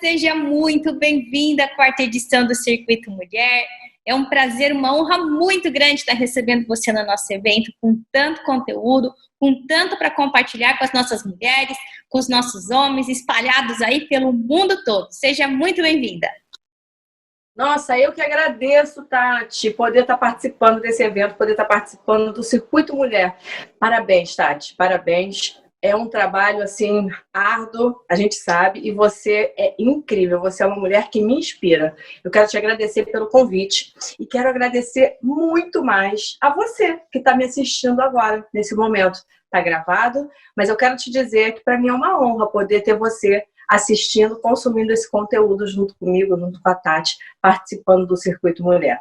seja muito bem-vinda à quarta edição do Circuito Mulher. É um prazer, uma honra muito grande estar recebendo você no nosso evento, com tanto conteúdo, com tanto para compartilhar com as nossas mulheres, com os nossos homens, espalhados aí pelo mundo todo. Seja muito bem-vinda. Nossa, eu que agradeço, Tati, poder estar participando desse evento, poder estar participando do Circuito Mulher. Parabéns, Tati, parabéns. É um trabalho, assim, árduo, a gente sabe, e você é incrível, você é uma mulher que me inspira. Eu quero te agradecer pelo convite e quero agradecer muito mais a você que está me assistindo agora, nesse momento. Está gravado, mas eu quero te dizer que para mim é uma honra poder ter você assistindo, consumindo esse conteúdo junto comigo, junto com a Tati, participando do Circuito Mulher.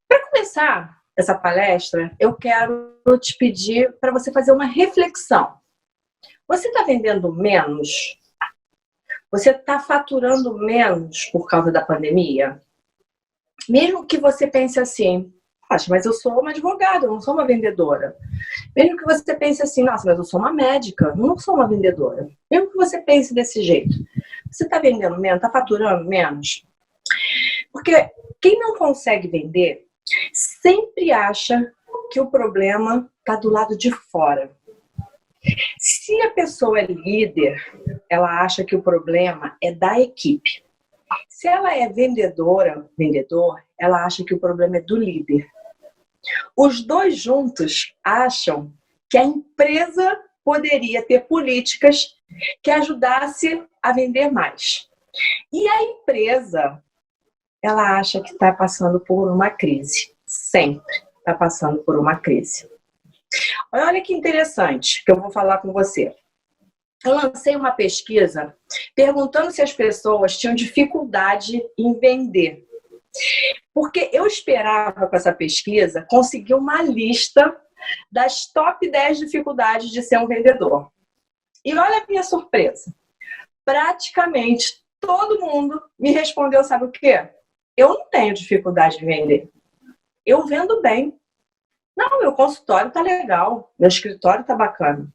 Para começar essa palestra, eu quero te pedir para você fazer uma reflexão. Você está vendendo menos? Você está faturando menos por causa da pandemia? Mesmo que você pense assim, mas eu sou uma advogada, eu não sou uma vendedora. Mesmo que você pense assim, nossa, mas eu sou uma médica, eu não sou uma vendedora. Mesmo que você pense desse jeito, você está vendendo menos, está faturando menos? Porque quem não consegue vender sempre acha que o problema está do lado de fora. Se a pessoa é líder, ela acha que o problema é da equipe. Se ela é vendedor, ela acha que o problema é do líder. Os dois juntos acham que a empresa poderia ter políticas que ajudasse a vender mais. E a empresa, ela acha que está passando por uma crise. Sempre está passando por uma crise. Olha que interessante que eu vou falar com você. Eu lancei uma pesquisa perguntando se as pessoas tinham dificuldade em vender. Porque eu esperava com essa pesquisa conseguir uma lista das top 10 dificuldades de ser um vendedor. E olha a minha surpresa. Praticamente todo mundo me respondeu, sabe o quê? Eu não tenho dificuldade de vender. Eu vendo bem. Não, meu consultório tá legal, meu escritório tá bacana.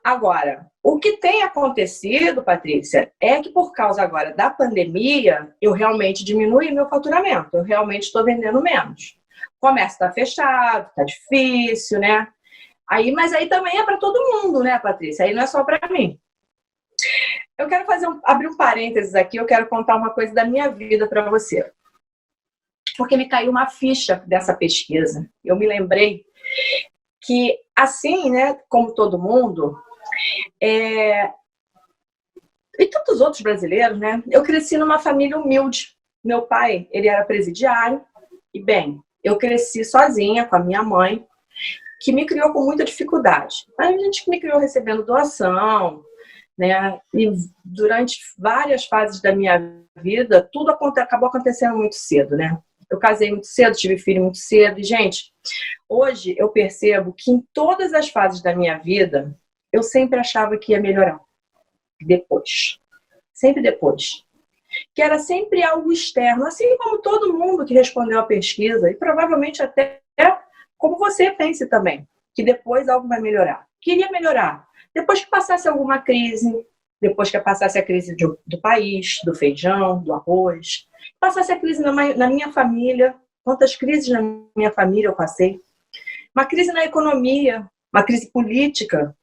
Agora, o que tem acontecido, Patrícia, é que por causa agora da pandemia, eu realmente diminui meu faturamento, eu realmente estou vendendo menos. O comércio está fechado, está difícil, né? Mas aí também é para todo mundo, né, Patrícia? Aí não é só para mim. Eu quero abrir um parênteses aqui, eu quero contar uma coisa da minha vida para você. Porque me caiu uma ficha dessa pesquisa. Eu me lembrei que, assim, né, como todo mundo, e tantos outros brasileiros, né, eu cresci numa família humilde. Meu pai, ele era presidiário, e bem, eu cresci sozinha com a minha mãe, que me criou com muita dificuldade. A gente me criou recebendo doação, né, e durante várias fases da minha vida, tudo acabou acontecendo muito cedo, né. Eu casei muito cedo, tive filho muito cedo. E, gente, hoje eu percebo que em todas as fases da minha vida, eu sempre achava que ia melhorar. Depois. Sempre depois. Que era sempre algo externo. Assim como todo mundo que respondeu à pesquisa. E provavelmente até como você pense também. Que depois algo vai melhorar. Queria melhorar. Depois que passasse alguma crise. Depois que passasse a crise do país, do feijão, do arroz. Passasse a crise na minha família. Quantas crises na minha família eu passei. Uma crise na economia, uma crise política.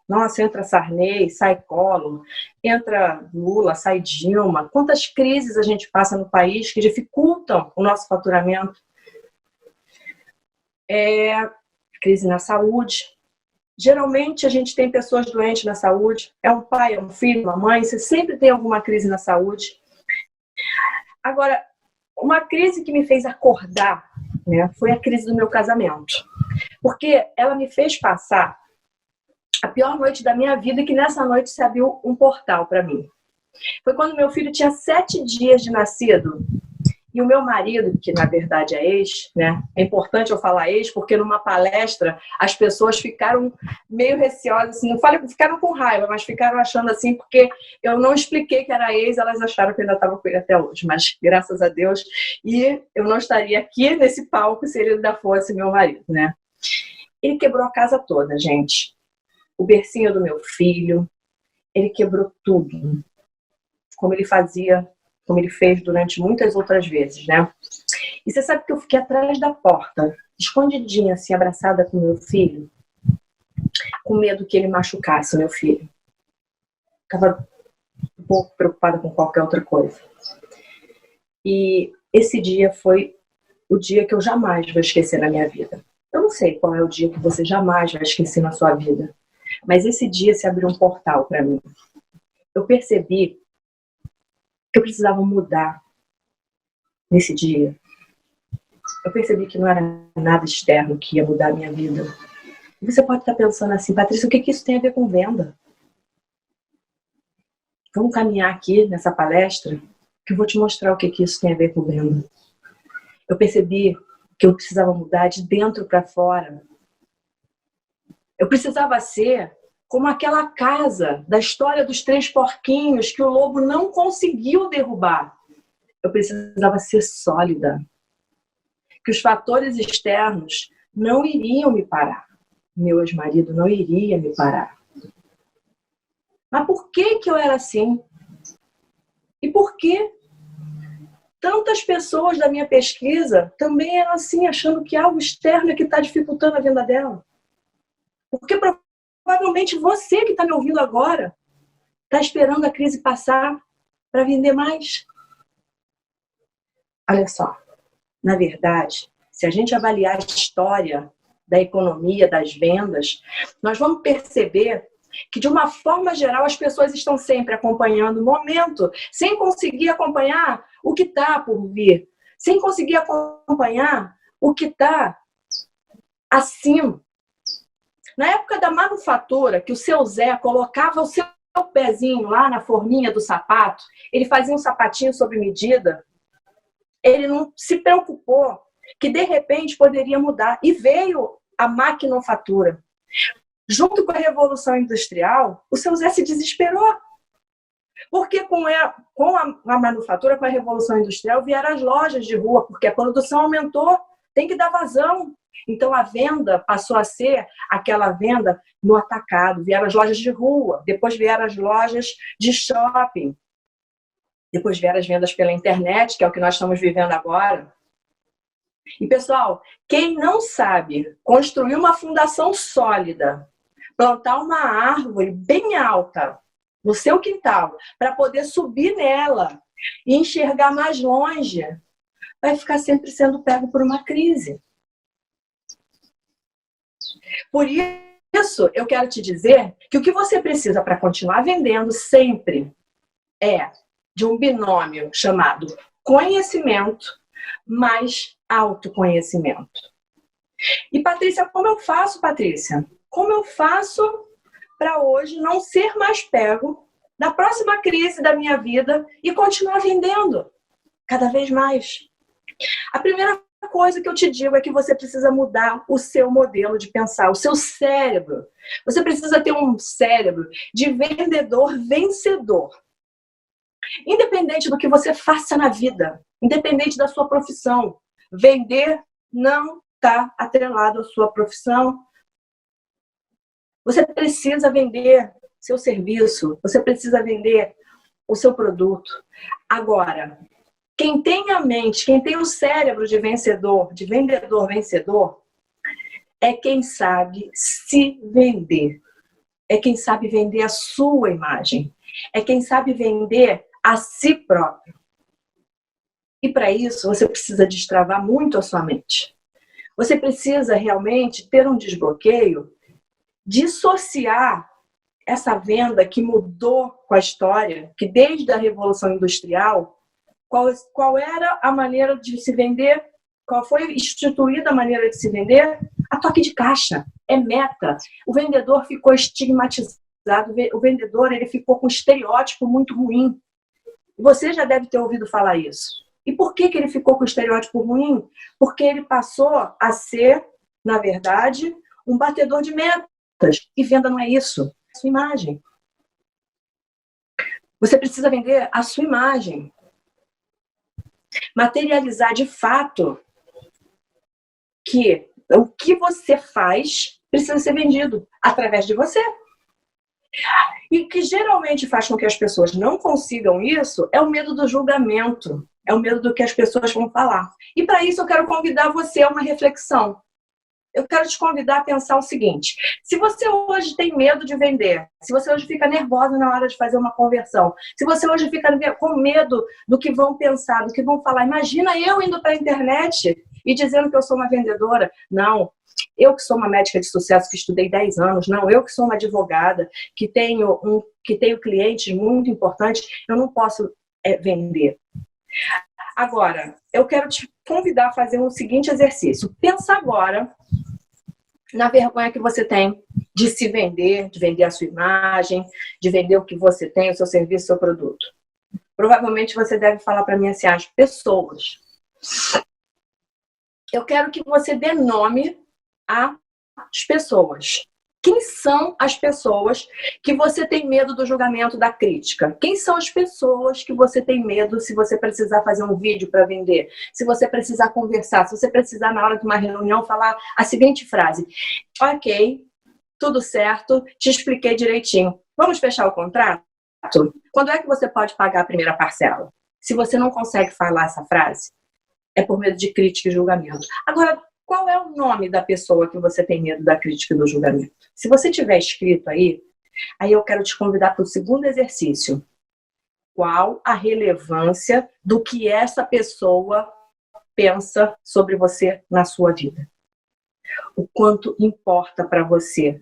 Nossa, entra Sarney, sai Collor, entra Lula, sai Dilma. Quantas crises a gente passa no país que dificultam o nosso faturamento. Crise na saúde. Geralmente a gente tem pessoas doentes na saúde. É um pai, é um filho, uma mãe. Você sempre tem alguma crise na saúde. Agora, uma crise que me fez acordar, né, foi a crise do meu casamento. Porque ela me fez passar a pior noite da minha vida, que nessa noite se abriu um portal para mim. Foi quando meu filho tinha 7 dias de nascido. E o meu marido, que na verdade é ex, né? É importante eu falar ex, porque numa palestra as pessoas ficaram meio receosas, assim, não falei, ficaram com raiva, mas ficaram achando assim, porque eu não expliquei que era ex, elas acharam que eu ainda estava com ele até hoje, mas graças a Deus, e eu não estaria aqui nesse palco se ele ainda fosse meu marido, né? Ele quebrou a casa toda, gente. O bercinho do meu filho, ele quebrou tudo. como ele fazia, como ele fez durante muitas outras vezes, né? E você sabe que eu fiquei atrás da porta, escondidinha, assim, abraçada com meu filho, com medo que ele machucasse meu filho. Ficava um pouco preocupada com qualquer outra coisa. E esse dia foi o dia que eu jamais vou esquecer na minha vida. Eu não sei qual é o dia que você jamais vai esquecer na sua vida, mas esse dia se abriu um portal para mim. Eu percebi que eu precisava mudar nesse dia. Eu percebi que não era nada externo que ia mudar a minha vida. E você pode estar pensando assim, Patrícia, o que isso tem a ver com venda? Vamos caminhar aqui nessa palestra que eu vou te mostrar o que isso tem a ver com venda. Eu percebi que eu precisava mudar de dentro para fora. Eu precisava ser como aquela casa da história dos 3 porquinhos que o lobo não conseguiu derrubar. Eu precisava ser sólida. Que os fatores externos não iriam me parar. Meu ex-marido não iria me parar. Mas por que eu era assim? E por que tantas pessoas da minha pesquisa também eram assim, achando que algo externo é que está dificultando a venda dela? Porque provavelmente você que está me ouvindo agora está esperando a crise passar para vender mais. Olha só, na verdade, se a gente avaliar a história da economia, das vendas, nós vamos perceber que, de uma forma geral, as pessoas estão sempre acompanhando o momento, sem conseguir acompanhar o que está por vir, sem conseguir acompanhar o que está acima. Na época da manufatura, que o seu Zé colocava o seu pezinho lá na forminha do sapato, ele fazia um sapatinho sob medida, ele não se preocupou que, de repente, poderia mudar. E veio a maquinofatura. Junto com a Revolução Industrial, o seu Zé se desesperou. Porque com a manufatura, com a Revolução Industrial, vieram as lojas de rua, porque a produção aumentou, tem que dar vazão. Então a venda passou a ser aquela venda no atacado. Vieram as lojas de rua, depois vieram as lojas de shopping, depois vieram as vendas pela internet, que é o que nós estamos vivendo agora. E, pessoal, quem não sabe construir uma fundação sólida, plantar uma árvore bem alta no seu quintal, para poder subir nela e enxergar mais longe, vai ficar sempre sendo pego por uma crise. Por isso, eu quero te dizer que o que você precisa para continuar vendendo sempre é de um binômio chamado conhecimento mais autoconhecimento. E, Patrícia, como eu faço, Patrícia? Como eu faço para hoje não ser mais pego na próxima crise da minha vida e continuar vendendo cada vez mais? A primeira coisa que eu te digo é que você precisa mudar o seu modelo de pensar, o seu cérebro. Você precisa ter um cérebro de vendedor vencedor. Independente do que você faça na vida, independente da sua profissão, vender não está atrelado à sua profissão. Você precisa vender seu serviço, você precisa vender o seu produto. Agora, quem tem a mente, quem tem o cérebro de vencedor, de vendedor vencedor, é quem sabe se vender. É quem sabe vender a sua imagem. É quem sabe vender a si próprio. E para isso, você precisa destravar muito a sua mente. Você precisa realmente ter um desbloqueio, dissociar essa venda que mudou com a história, que desde a Revolução Industrial, qual era a maneira de se vender, qual foi instituída a maneira de se vender? A toque de caixa, é meta. O vendedor ficou estigmatizado, o vendedor ele ficou com um estereótipo muito ruim. Você já deve ter ouvido falar isso. E por que ele ficou com o estereótipo ruim? Porque ele passou a ser, na verdade, um batedor de metas. E venda não é isso, é a sua imagem. Você precisa vender a sua imagem. Materializar de fato que o que você faz precisa ser vendido através de você. E o que geralmente faz com que as pessoas não consigam isso é o medo do julgamento, é o medo do que as pessoas vão falar. E para isso eu quero convidar você a uma reflexão. Eu quero te convidar a pensar o seguinte: se você hoje tem medo de vender, se você hoje fica nervosa na hora de fazer uma conversão, se você hoje fica com medo do que vão pensar, do que vão falar, imagina eu indo para a internet e dizendo que eu sou uma vendedora. Não, eu que sou uma médica de sucesso, que estudei 10 anos, não, eu que sou uma advogada, que tenho clientes muito importantes, eu não posso vender. Agora, eu quero te convidar a fazer um seguinte exercício. Pensa agora na vergonha que você tem de se vender, de vender a sua imagem, de vender o que você tem, o seu serviço, o seu produto. Provavelmente você deve falar para mim assim: as pessoas. Eu quero que você dê nome às pessoas. Quem são as pessoas que você tem medo do julgamento, da crítica? Quem são as pessoas que você tem medo se você precisar fazer um vídeo para vender? Se você precisar conversar, se você precisar na hora de uma reunião falar a seguinte frase: ok, tudo certo, te expliquei direitinho. Vamos fechar o contrato? Quando é que você pode pagar a primeira parcela? Se você não consegue falar essa frase, é por medo de crítica e julgamento. Agora, qual é o nome da pessoa que você tem medo da crítica e do julgamento? Se você tiver escrito aí eu quero te convidar para o segundo exercício. Qual a relevância do que essa pessoa pensa sobre você na sua vida? O quanto importa para você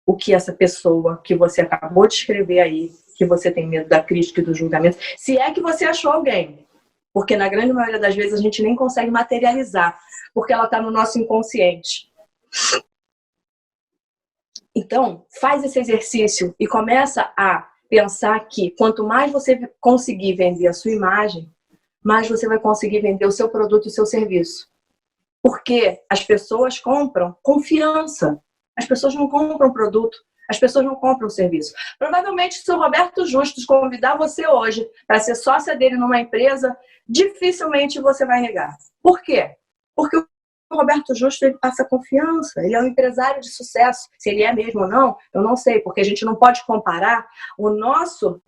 o que essa pessoa que você acabou de escrever aí, que você tem medo da crítica e do julgamento, se é que você achou alguém. Porque na grande maioria das vezes a gente nem consegue materializar, porque ela está no nosso inconsciente. Então, faz esse exercício e começa a pensar que quanto mais você conseguir vender a sua imagem, mais você vai conseguir vender o seu produto e o seu serviço. Porque as pessoas compram confiança. As pessoas não compram produto, as pessoas não compram serviço. Provavelmente, se o Roberto Justus convidar você hoje para ser sócia dele numa empresa, dificilmente você vai negar. Por quê? Porque o Roberto Justus, ele passa confiança, ele é um empresário de sucesso. Se ele é mesmo ou não, eu não sei, porque a gente não pode comparar o nosso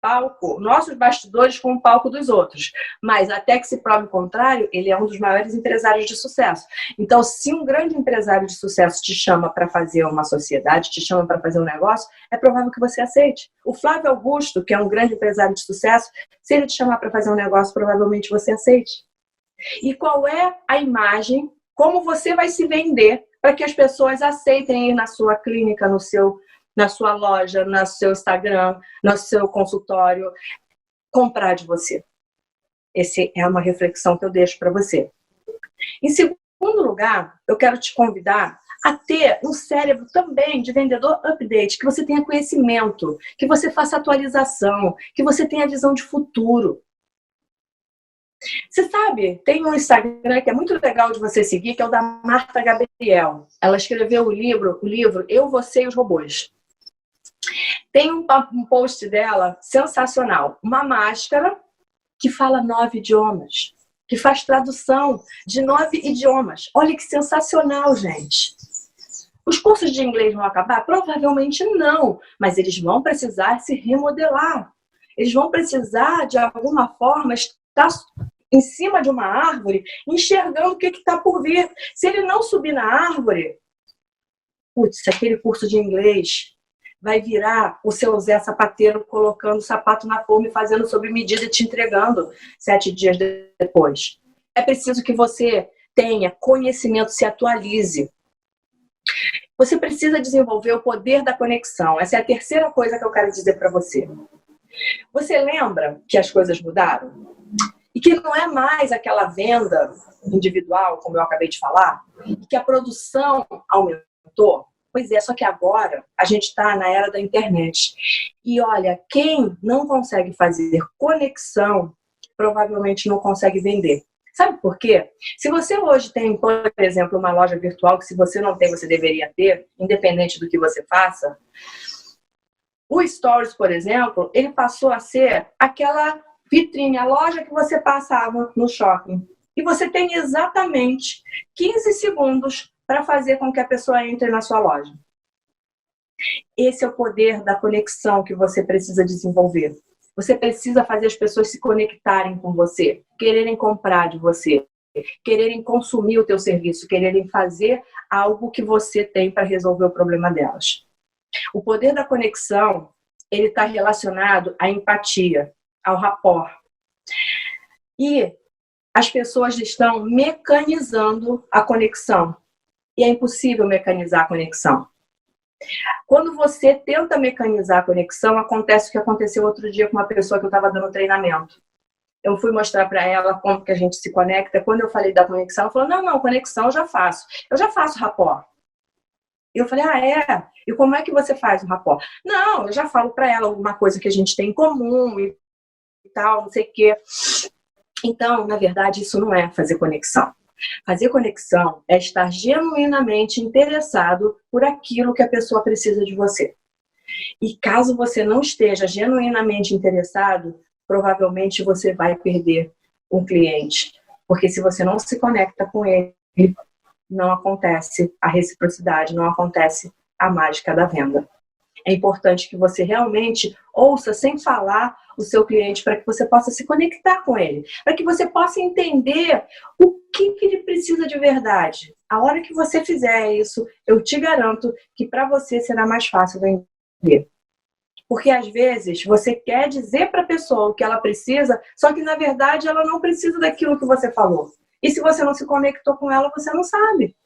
palco, nossos bastidores com o palco dos outros. Mas até que se prove o contrário, ele é um dos maiores empresários de sucesso. Então, se um grande empresário de sucesso te chama para fazer uma sociedade, te chama para fazer um negócio, é provável que você aceite. O Flávio Augusto, que é um grande empresário de sucesso, se ele te chamar para fazer um negócio, provavelmente você aceite. E qual é a imagem, como você vai se vender para que as pessoas aceitem ir na sua clínica, na sua loja, no seu Instagram, no seu consultório, comprar de você? Essa é uma reflexão que eu deixo para você. Em segundo lugar, eu quero te convidar a ter um cérebro também de vendedor update, que você tenha conhecimento, que você faça atualização, que você tenha visão de futuro. Você sabe, tem um Instagram que é muito legal de você seguir, que é o da Marta Gabriel. Ela escreveu o livro Eu, Você e os Robôs. Tem um post dela sensacional. Uma máscara que fala 9 idiomas, que faz tradução de 9 idiomas. Olha que sensacional, gente. Os cursos de inglês vão acabar? Provavelmente não, mas eles vão precisar se remodelar. Eles vão precisar, de alguma forma, estar em cima de uma árvore, enxergando o que está por vir. Se ele não subir na árvore, putz, aquele curso de inglês vai virar o seu Zé Sapateiro colocando o sapato na forma e fazendo sob medida e te entregando 7 dias depois. É preciso que você tenha conhecimento, se atualize. Você precisa desenvolver o poder da conexão. Essa é a terceira coisa que eu quero dizer para você. Você lembra que as coisas mudaram? E que não é mais aquela venda individual, como eu acabei de falar, e que a produção aumentou? Pois é, só que agora a gente está na era da internet. E olha, quem não consegue fazer conexão, provavelmente não consegue vender. Sabe por quê? Se você hoje tem, por exemplo, uma loja virtual, que se você não tem, você deveria ter, independente do que você faça, o Stories, por exemplo, ele passou a ser aquela vitrine, a loja que você passava no shopping. E você tem exatamente 15 segundos para fazer com que a pessoa entre na sua loja. Esse é o poder da conexão que você precisa desenvolver. Você precisa fazer as pessoas se conectarem com você, quererem comprar de você, quererem consumir o teu serviço, quererem fazer algo que você tem para resolver o problema delas. O poder da conexão, ele está relacionado à empatia, ao rapport. E as pessoas estão mecanizando a conexão. E é impossível mecanizar a conexão. Quando você tenta mecanizar a conexão, acontece o que aconteceu outro dia com uma pessoa que eu estava dando treinamento. Eu fui mostrar para ela como que a gente se conecta. Quando eu falei da conexão, ela falou, não, conexão eu já faço. Eu já faço rapport. E eu falei, é? E como é que você faz o rapport? Não, eu já falo para ela alguma coisa que a gente tem em comum e tal, não sei o quê. Então, na verdade, isso não é fazer conexão. Fazer conexão é estar genuinamente interessado por aquilo que a pessoa precisa de você. E caso você não esteja genuinamente interessado, provavelmente você vai perder um cliente. Porque se você não se conecta com ele, não acontece a reciprocidade, não acontece a mágica da venda. É importante que você realmente ouça sem falar o seu cliente para que você possa se conectar com ele, para que você possa entender o que ele precisa de verdade. A hora que você fizer isso, eu te garanto que para você será mais fácil vender. Porque às vezes você quer dizer para a pessoa o que ela precisa, só que na verdade ela não precisa daquilo que você falou. E se você não se conectou com ela, você não sabe.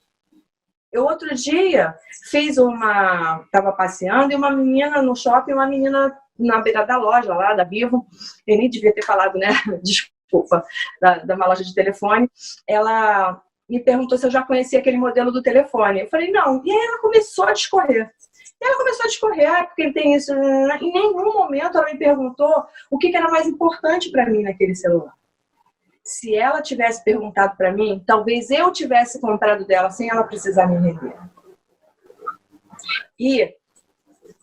Eu outro dia estava passeando e uma menina no shopping, uma menina na beira da loja lá, da Vivo, eu nem devia ter falado, né? Desculpa, da uma loja de telefone. Ela me perguntou se eu já conhecia aquele modelo do telefone. Eu falei, não. E aí ela começou a discorrer. Porque ele tem isso. Em nenhum momento ela me perguntou o que era mais importante para mim naquele celular. Se ela tivesse perguntado para mim, talvez eu tivesse comprado dela sem ela precisar me vender. E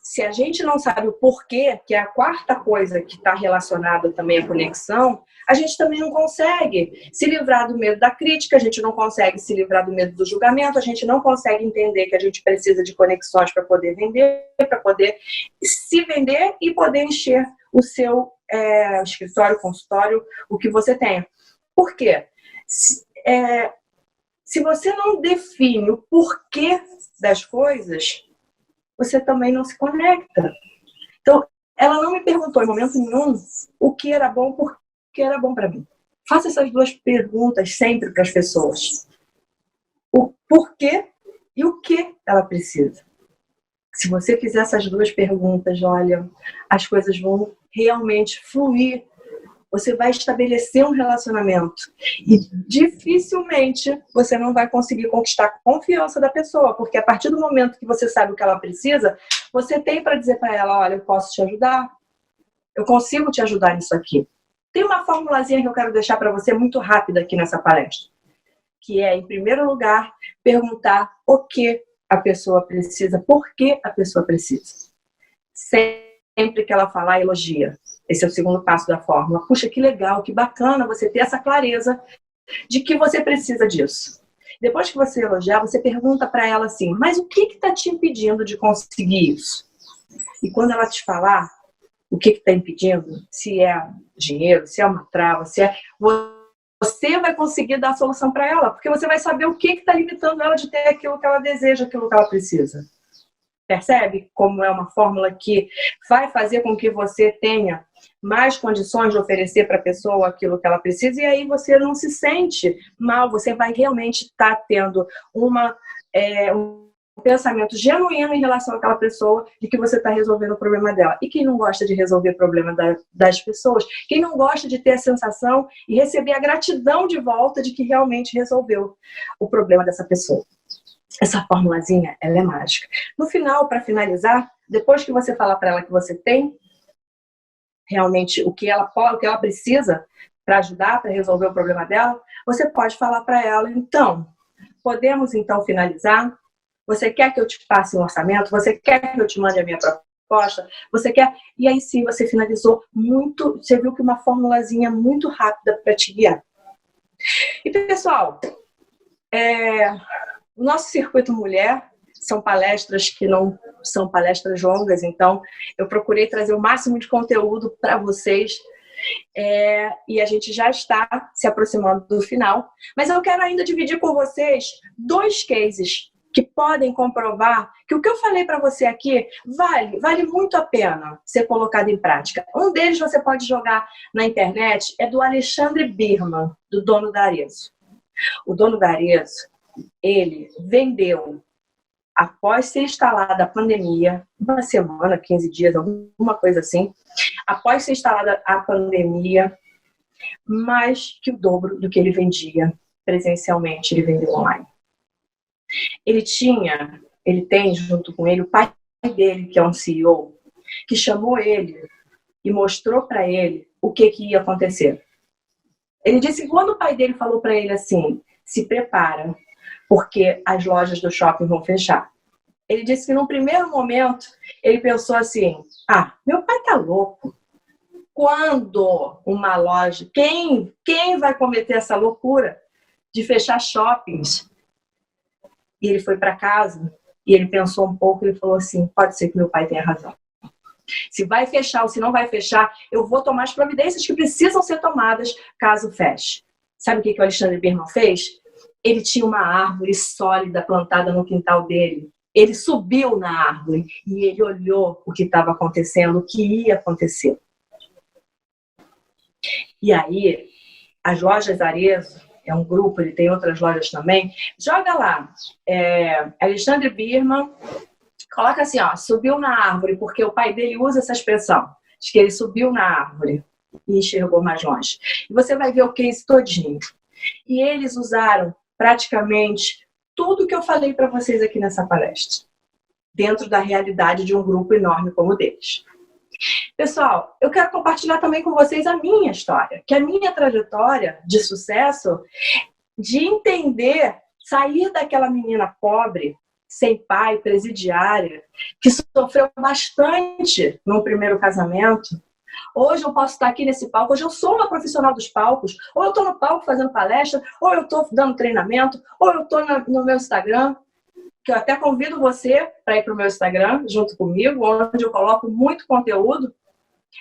se a gente não sabe o porquê, que é a quarta coisa que está relacionada também à conexão, a gente também não consegue se livrar do medo da crítica, a gente não consegue se livrar do medo do julgamento, a gente não consegue entender que a gente precisa de conexões para poder vender, para poder se vender e poder encher o seu escritório, consultório, o que você tem. Por quê? Se você não define o porquê das coisas, você também não se conecta. Então, ela não me perguntou em momento nenhum o que era bom, por que era bom para mim. Faça essas duas perguntas sempre para as pessoas. O porquê e o que ela precisa. Se você fizer essas duas perguntas, olha, as coisas vão realmente fluir. Você vai estabelecer um relacionamento e dificilmente você não vai conseguir conquistar a confiança da pessoa, porque a partir do momento que você sabe o que ela precisa, você tem para dizer para ela, olha, eu posso te ajudar, eu consigo te ajudar nisso aqui. Tem uma formulazinha que eu quero deixar para você muito rápida aqui nessa palestra, que é, em primeiro lugar, perguntar o que a pessoa precisa, por que a pessoa precisa. Sempre que ela falar, elogia. Esse é o segundo passo da fórmula. Puxa, que legal, que bacana você ter essa clareza de que você precisa disso. Depois que você elogiar, você pergunta para ela assim, mas o que está te impedindo de conseguir isso? E quando ela te falar o que está impedindo, se é dinheiro, se é uma trava, se é... Você vai conseguir dar a solução para ela, porque você vai saber o que está limitando ela de ter aquilo que ela deseja, aquilo que ela precisa. Percebe como é uma fórmula que vai fazer com que você tenha mais condições de oferecer para a pessoa aquilo que ela precisa, e aí você não se sente mal, você vai realmente estar tendo um pensamento genuíno em relação àquela pessoa de que você está resolvendo o problema dela. E quem não gosta de resolver o problema das pessoas? Quem não gosta de ter a sensação e receber a gratidão de volta de que realmente resolveu o problema dessa pessoa? Essa formulazinha, ela é mágica. No final, para finalizar, depois que você falar para ela que você tem realmente o que ela precisa para ajudar, para resolver o problema dela, você pode falar para ela, então, podemos então finalizar? Você quer que eu te passe um orçamento? Você quer que eu te mande a minha proposta? Você quer? E aí sim, você finalizou muito, você viu que uma formulazinha muito rápida para te guiar. E pessoal, o nosso Circuito Mulher são palestras que não são palestras longas, então eu procurei trazer o máximo de conteúdo para vocês. E a gente já está se aproximando do final, mas eu quero ainda dividir com vocês 2 cases que podem comprovar que o que eu falei para você aqui vale muito a pena ser colocado em prática. Um deles você pode jogar na internet, é do Alexandre Birman, do dono da Arezzo. O dono da Arezzo, ele vendeu, após ser instalada a pandemia, 1 semana, 15 dias, alguma coisa assim, após ser instalada a pandemia, mais que o dobro do que ele vendia presencialmente, ele vendeu online. Ele tem junto com ele o pai dele, que é um CEO, que chamou ele e mostrou para ele o que ia acontecer. Ele disse que quando o pai dele falou para ele assim, se prepara, porque as lojas do shopping vão fechar. Ele disse que num primeiro momento, ele pensou assim, meu pai tá louco. Quando uma loja, quem vai cometer essa loucura de fechar shoppings? E ele foi para casa e ele pensou um pouco e falou assim, pode ser que meu pai tenha razão. Se vai fechar ou se não vai fechar, eu vou tomar as providências que precisam ser tomadas caso feche. Sabe o que o Alexandre Birman fez? Ele tinha uma árvore sólida plantada no quintal dele. Ele subiu na árvore e ele olhou o que estava acontecendo, o que ia acontecer. E aí, as lojas Arezzo, é um grupo, ele tem outras lojas também, joga lá, Alexandre Birman, coloca assim, subiu na árvore, porque o pai dele usa essa expressão, de que ele subiu na árvore e enxergou mais longe. E você vai ver o case todinho. E eles usaram praticamente tudo que eu falei para vocês aqui nessa palestra, dentro da realidade de um grupo enorme como o deles. Pessoal, eu quero compartilhar também com vocês a minha história, que a minha trajetória de sucesso, de entender, sair daquela menina pobre, sem pai, presidiária, que sofreu bastante no primeiro casamento. Hoje eu posso estar aqui nesse palco, hoje eu sou uma profissional dos palcos, ou eu estou no palco fazendo palestra, ou eu estou dando treinamento, ou eu estou no meu Instagram, que eu até convido você para ir para o meu Instagram, junto comigo, onde eu coloco muito conteúdo.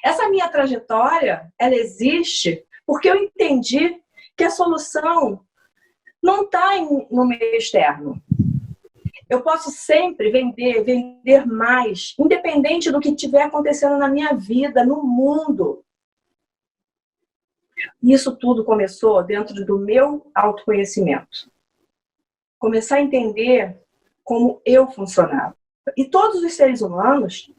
Essa minha trajetória, ela existe porque eu entendi que a solução não está no meio externo. Eu posso sempre vender mais, independente do que estiver acontecendo na minha vida, no mundo. Isso tudo começou dentro do meu autoconhecimento. Começar a entender como eu funcionava. E todos os seres humanos,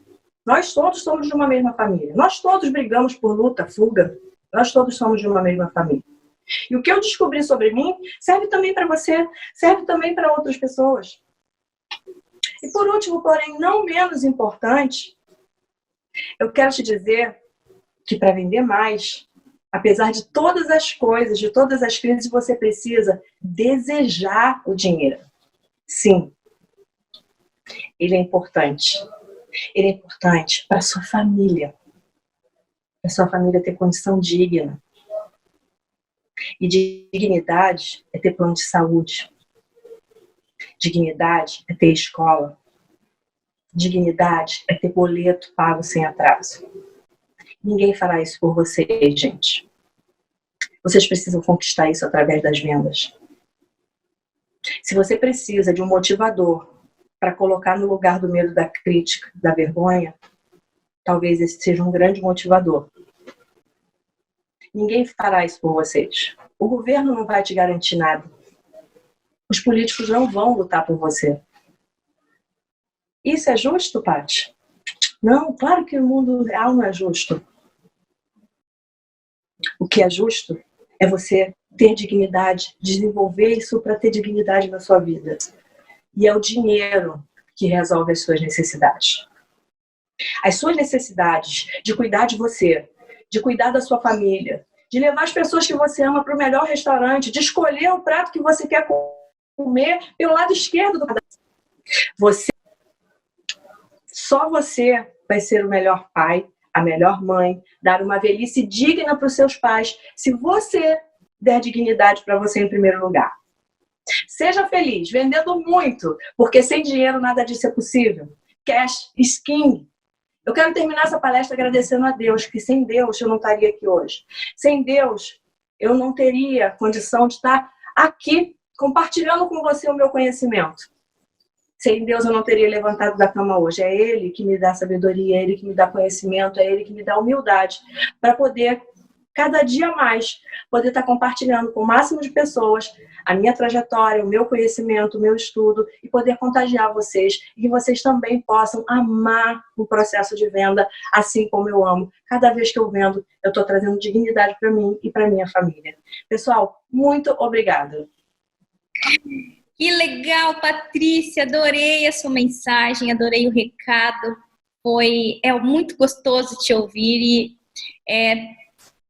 nós todos somos de uma mesma família. Nós todos brigamos por luta, fuga. Nós todos somos de uma mesma família. E o que eu descobri sobre mim serve também para você, serve também para outras pessoas. E por último, porém não menos importante, eu quero te dizer que para vender mais, apesar de todas as coisas, de todas as crises, você precisa desejar o dinheiro. Sim. Ele é importante. Ele é importante para a sua família. Para a sua família ter condição digna. E dignidade é ter plano de saúde. Dignidade é ter escola. Dignidade é ter boleto pago sem atraso. Ninguém fará isso por vocês, gente. Vocês precisam conquistar isso através das vendas. Se você precisa de um motivador para colocar no lugar do medo, da crítica, da vergonha, talvez esse seja um grande motivador. Ninguém fará isso por vocês. O governo não vai te garantir nada. Os políticos não vão lutar por você. Isso é justo, Paty? Não, claro que o mundo real não é justo. O que é justo é você ter dignidade, desenvolver isso para ter dignidade na sua vida. E é o dinheiro que resolve as suas necessidades. As suas necessidades de cuidar de você, de cuidar da sua família, de levar as pessoas que você ama para o melhor restaurante, de escolher o prato que você quer comer pelo lado esquerdo do você. Só você vai ser o melhor pai, a melhor mãe, dar uma velhice digna para os seus pais, se você der dignidade para você em primeiro lugar. Seja feliz, vendendo muito, porque sem dinheiro nada disso é possível. Cash is king. Eu quero terminar essa palestra agradecendo a Deus, que sem Deus eu não estaria aqui hoje. Sem Deus, eu não teria condição de estar aqui compartilhando com você o meu conhecimento. Sem Deus eu não teria levantado da cama hoje. É Ele que me dá sabedoria, é Ele que me dá conhecimento, é Ele que me dá humildade para poder, cada dia mais, poder estar compartilhando com o máximo de pessoas a minha trajetória, o meu conhecimento, o meu estudo e poder contagiar vocês e que vocês também possam amar o processo de venda assim como eu amo. Cada vez que eu vendo, eu estou trazendo dignidade para mim e para minha família. Pessoal, muito obrigada. Que legal, Patrícia, adorei a sua mensagem, adorei o recado, é muito gostoso te ouvir e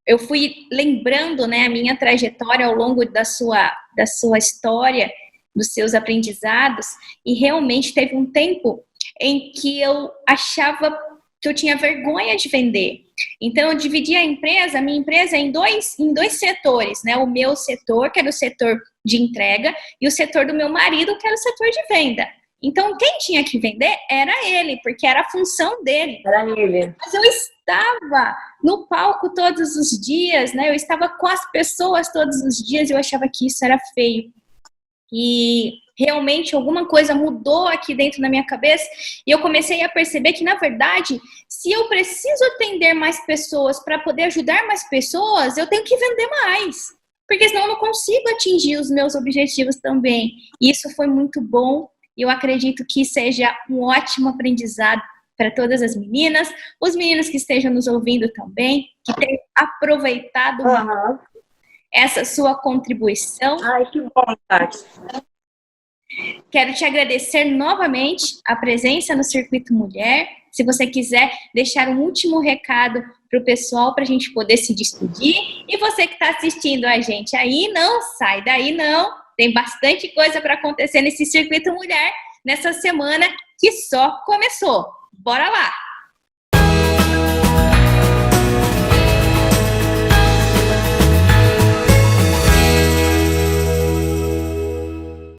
eu fui lembrando, né, a minha trajetória ao longo da sua história, dos seus aprendizados, e realmente teve um tempo em que eu achava que eu tinha vergonha de vender. Então, eu dividi a minha empresa em dois setores, né? O meu setor, que era o setor de entrega, e o setor do meu marido, que era o setor de venda. Então, quem tinha que vender era ele, porque era a função dele. Era ele. Mas eu estava no palco todos os dias, né? Eu estava com as pessoas todos os dias e eu achava que isso era feio. E realmente alguma coisa mudou aqui dentro da minha cabeça e eu comecei a perceber que, na verdade, se eu preciso atender mais pessoas para poder ajudar mais pessoas, eu tenho que vender mais. Porque senão eu não consigo atingir os meus objetivos também. E isso foi muito bom. E eu acredito que seja um ótimo aprendizado para todas as meninas, os meninos que estejam nos ouvindo também, que tenham aproveitado essa sua contribuição. Ai, que bom, Tati. Quero te agradecer novamente a presença no Circuito Mulher. Se você quiser deixar um último recado para o pessoal, para a gente poder se despedir. E você que está assistindo a gente aí, não sai daí não. Tem bastante coisa para acontecer nesse Circuito Mulher nessa semana que só começou. Bora lá!